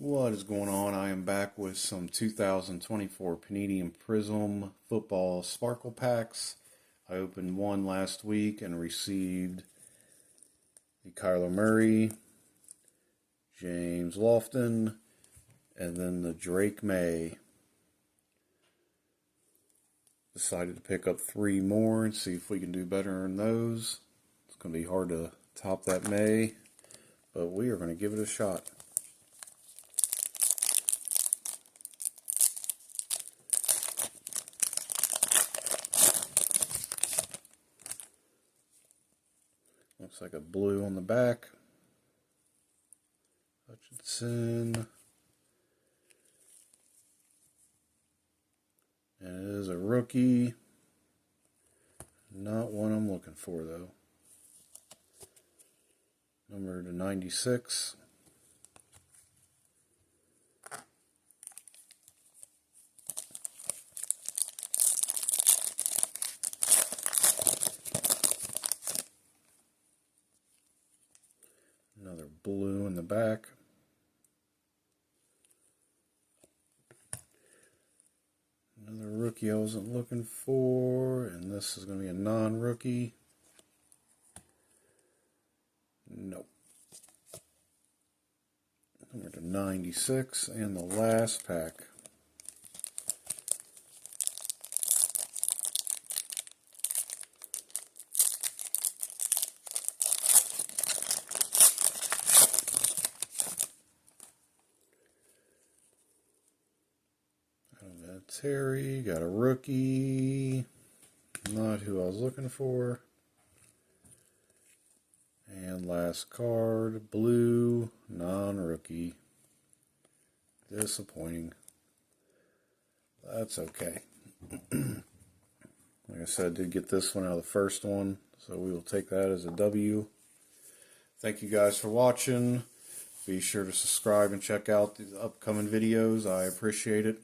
What is going on? I am back with some 2024 Panini and Prizm football sparkle packs. I opened one last week and received the Kyler Murray, James Lofton, and then the Drake May. Decided to pick up three more and see if we can do better in those. It's going to be hard to top that May, but we are going to give it a shot. Looks like a blue on the back. Hutchinson. And it is a rookie. Not one I'm looking for, though. Number to 96. Another blue in the back. Another rookie I wasn't looking for, and this is going to be a non-rookie. Nope. Number to 96, and the last pack. Terry, got a rookie, not who I was looking for. And last card, blue, non-rookie. Disappointing. That's okay. Like I said, I did get this one out of the first one, so we will take that as a W. Thank you guys for watching. Be sure to subscribe and check out the upcoming videos. I appreciate it.